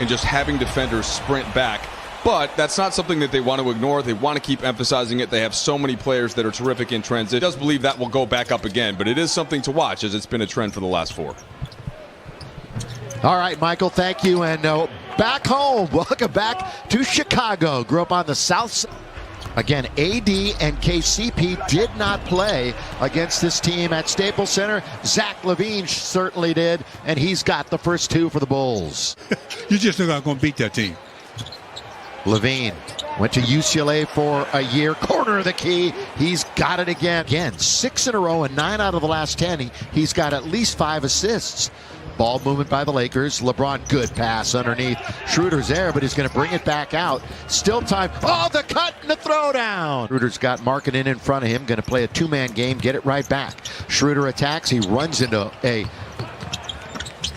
and just having defenders sprint back. But that's not something that they want to ignore. They want to keep emphasizing it. They have so many players that are terrific in transition. I does believe that will go back up again, but it is something to watch as it's been a trend for the last 4. All right, Michael, thank you. And back home, welcome back to Chicago. Grew up on the south side. Again, AD and KCP did not play against this team at Staples Center. Zach LaVine certainly did, and he's got the first 2 for the Bulls. You're just not going to beat that team. LaVine went to UCLA for a year. Corner of the key. He's got it again. Again, 6 in a row and 9 out of the last 10. He's got at least 5 assists. Ball movement by the Lakers. LeBron, good pass underneath. Schroeder's there, but he's going to bring it back out. Still time. Oh, the cut and the throwdown. Schroeder's got Markkanen in front of him. Going to play a 2-man game. Get it right back. Schroeder attacks. He runs into a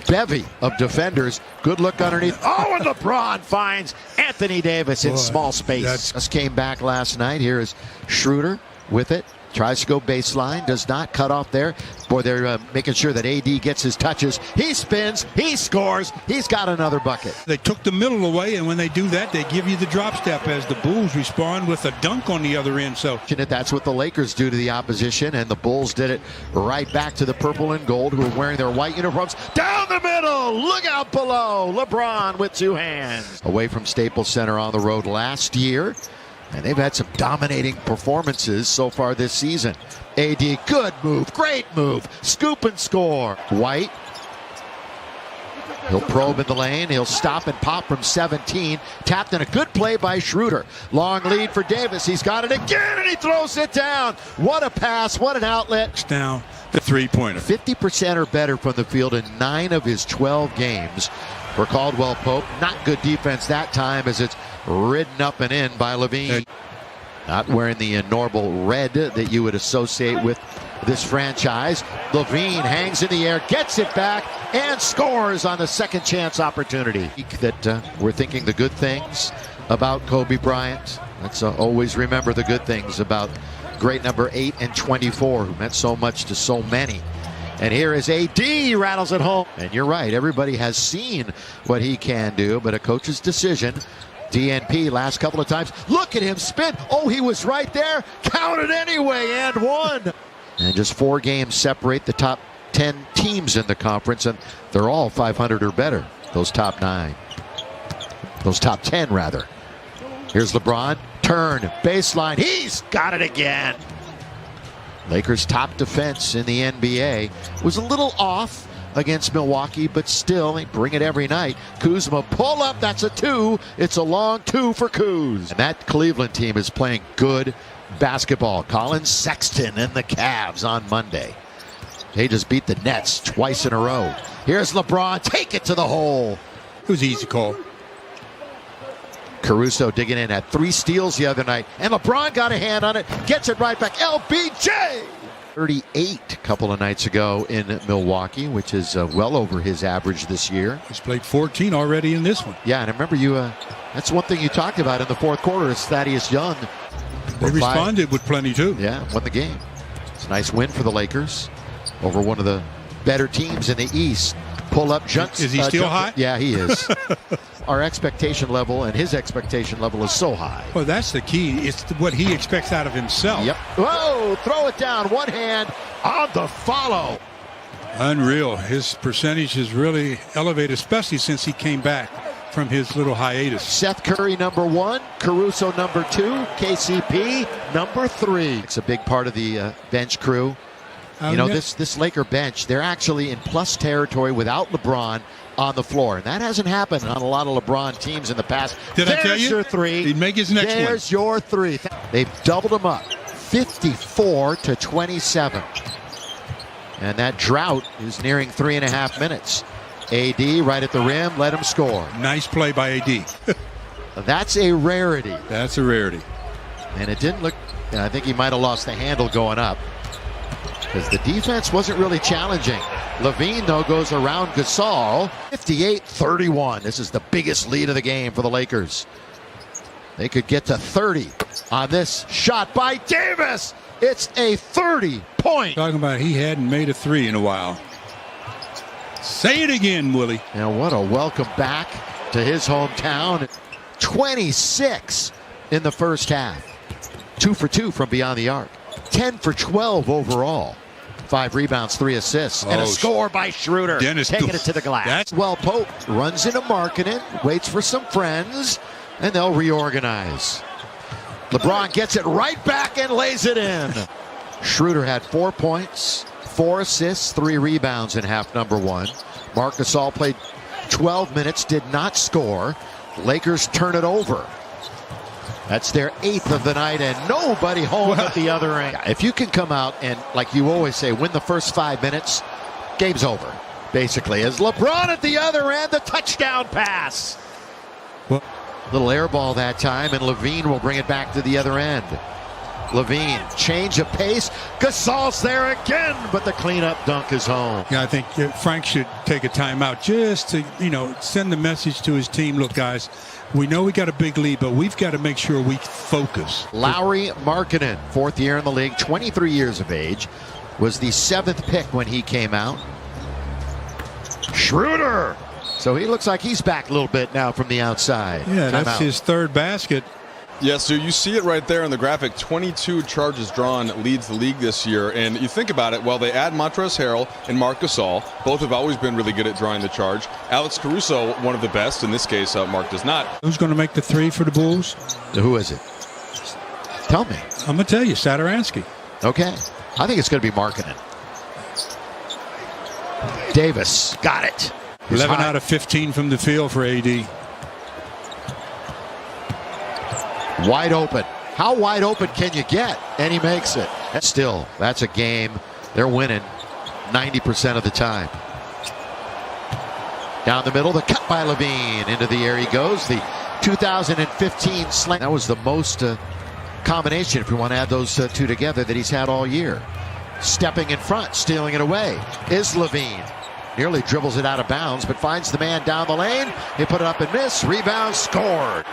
bevy of defenders. Good look underneath. Oh, and LeBron finds Anthony Davis in small space. Just came back last night. Here is Schroeder with it. Tries to go baseline, does not cut off there. Boy, they're making sure that AD gets his touches. He spins, he scores, he's got another bucket. They took the middle away, and when they do that, they give you the drop step as the Bulls respond with a dunk on the other end. So that's what the Lakers do to the opposition, and the Bulls did it right back to the purple and gold, who are wearing their white uniforms. Down the middle, look out below. LeBron with 2 hands. Away from Staples Center on the road last year. And they've had some dominating performances so far this season. AD, good move, great move, scoop and score. White, he'll probe in the lane, he'll stop and pop from 17. Tapped in a good play by Schroeder. Long lead for Davis, he's got it again and he throws it down. What a pass, what an outlet. Down the 3-pointer. 50% or better from the field in 9 of his 12 games. For Caldwell Pope, not good defense that time as it's ridden up and in by LaVine. Not wearing the normal red that you would associate with this franchise. LaVine hangs in the air, gets it back, and scores on the second chance opportunity. That we're thinking the good things about Kobe Bryant. Let's always remember the good things about great number 8 and 24, who meant so much to so many. And here is AD, rattles it home. And you're right, everybody has seen what he can do, but a coach's decision. DNP last couple of times. Look at him spin. Oh, he was right there. Count it anyway, and 1. And just 4 games separate the top 10 teams in the conference, and they're all 500 or better. Those top 9. Those top 10, rather. Here's LeBron. Turn, baseline. He's got it again. Lakers' top defense in the NBA was a little off against Milwaukee, but still, they bring it every night. Kuzma, pull up, that's a 2. It's a long 2 for Kuz. And that Cleveland team is playing good basketball. Colin Sexton and the Cavs on Monday. They just beat the Nets twice in a row. Here's LeBron, take it to the hole. It was an easy call. Caruso digging in, had 3 steals the other night, and LeBron got a hand on it, gets it right back. LBJ! 38 a couple of nights ago in Milwaukee, which is well over his average this year. He's played 14 already in this one. Yeah, and I remember you, that's one thing you talked about in the fourth quarter is Thaddeus Young. They responded with plenty too. Yeah, won the game. It's a nice win for the Lakers over one of the better teams in the East. Pull up, jumps. Is he still hot? Yeah, he is. Our expectation level and his expectation level is so high. Well, that's the key. It's what he expects out of himself. Yep. Whoa, throw it down. One hand on the follow. Unreal. His percentage has really elevated, especially since he came back from his little hiatus. Seth Curry, number 1. Caruso, number 2. KCP, number 3. It's a big part of the bench crew. You know, this Laker bench, they're actually in plus territory without LeBron on the floor. And that hasn't happened on a lot of LeBron teams in the past. Did I tell you? Your 3. He'd make his next one. There's your 3. They've doubled them up. 54-27. And that drought is nearing 3.5 minutes. AD right at the rim, let him score. Nice play by AD. That's a rarity. That's a rarity. And it didn't look, I think he might have lost the handle going up, because the defense wasn't really challenging. LaVine, though, goes around Gasol. 58-31. This is the biggest lead of the game for the Lakers. They could get to 30 on this shot by Davis. It's a 30-point. Talking about he hadn't made a 3 in a while. Say it again, Willie. Now, what a welcome back to his hometown. 26 in the first half. 2 for 2 from beyond the arc. 10 for 12 overall. 5 rebounds, 3 assists, and a score by Schroeder. Dennis, taking it to the glass. Well, Pope runs into Markkanen, waits for some friends, and they'll reorganize. LeBron gets it right back and lays it in. Schroeder had 4 points, 4 assists, 3 rebounds in half number 1. Marc Gasol played 12 minutes, did not score. Lakers turn it over. That's their 8th of the night, and nobody home at the other end. If you can come out and, like you always say, win the first 5 minutes, game's over, basically. As LeBron at the other end, the touchdown pass. Little air ball that time, and LaVine will bring it back to the other end. LaVine, change of pace. Gasol's there again, but the cleanup dunk is home. Yeah, I think Frank should take a timeout just to, send the message to his team. Look, guys, we know we got a big lead, but we've got to make sure we focus. Lauri Markkanen, 4th year in the league, 23 years of age, was the 7th pick when he came out. Schroeder. So he looks like he's back a little bit now from the outside. Yeah, that's his 3rd basket. Yeah, so you see it right there in the graphic. 22 charges drawn leads the league this year. And you think about it, well, they add Montrezl Harrell and Marc Gasol. Both have always been really good at drawing the charge. Alex Caruso, one of the best. In this case, Mark does not. Who's going to make the 3 for the Bulls? Who is it? Tell me. I'm going to tell you, Satoransky. Okay. I think it's going to be Markkanen. Davis. Got it. 11 out of 15 from the field for AD. Wide open. How wide open can you get? And he makes it. Still, that's a game they're winning 90% of the time. Down the middle, the cut by LaVine. Into the air he goes. The 2015 slam. That was the most combination, if you want to add those two together, that he's had all year. Stepping in front, stealing it away is LaVine. Nearly dribbles it out of bounds, but finds the man down the lane. He put it up and miss. Rebound, scored.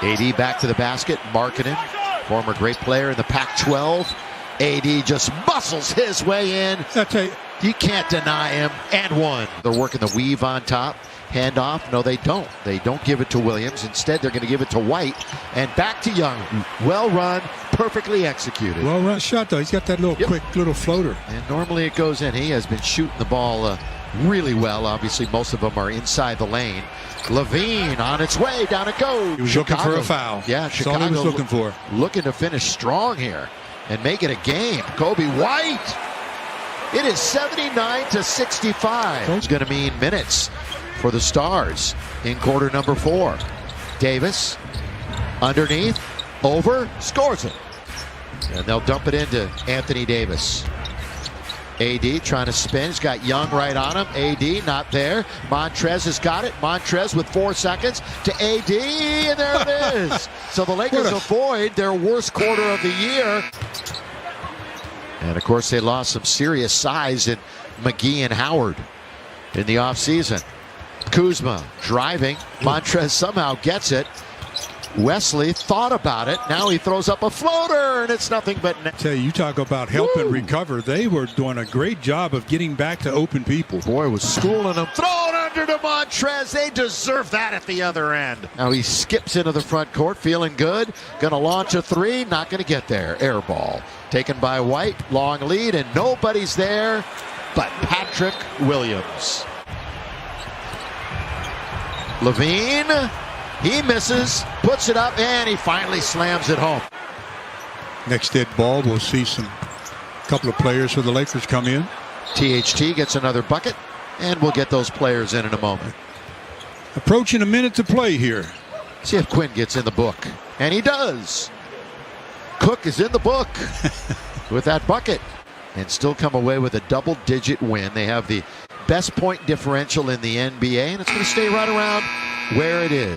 AD back to the basket. Markkanen, former great player in the Pac-12. AD just muscles his way in. I'll tell you, you can't deny him. And one. They're working the weave on top. Handoff. No, they don't. They don't give it to Williams. Instead, they're going to give it to White. And back to Young. Well run. Perfectly executed. Well run shot, though. He's got that little quick little floater. And normally it goes in. He has been shooting the ball really well. Obviously, most of them are inside the lane. LaVine on its way. Down it goes. He was looking for a foul. Yeah, That's Chicago all he was looking for. Looking to finish strong here and make it a game. Kobe White. It is 79-65. It's going to mean minutes for the Stars in quarter number 4. Davis underneath, over, scores it. And they'll dump it into Anthony Davis. AD trying to spin. He's got Young right on him. AD not there. Montrez has got it. Montrez with 4 seconds to AD, and there it is. So the Lakers avoid their worst quarter of the year. And, of course, they lost some serious size in McGee and Howard in the offseason. Kuzma driving. Montrez somehow gets it. Wesley thought about it. Now he throws up a floater, and it's nothing but net. Tell you talk about helping recover. They were doing a great job of getting back to open people. Boy was schooling them. Thrown under to Montrez. They deserve that at the other end. Now he skips into the front court, feeling good. Going to launch a 3. Not going to get there. Air ball. Taken by White. Long lead, and nobody's there but Patrick Williams. LaVine. He misses, puts it up, and he finally slams it home. Next dead ball, we'll see some couple of players for the Lakers come in. THT gets another bucket, and we'll get those players in a moment. Approaching a minute to play here. See if Quinn gets in the book. And he does. Cook is in the book with that bucket. And still come away with a double-digit win. They have the best point differential in the NBA, and it's going to stay right around where it is.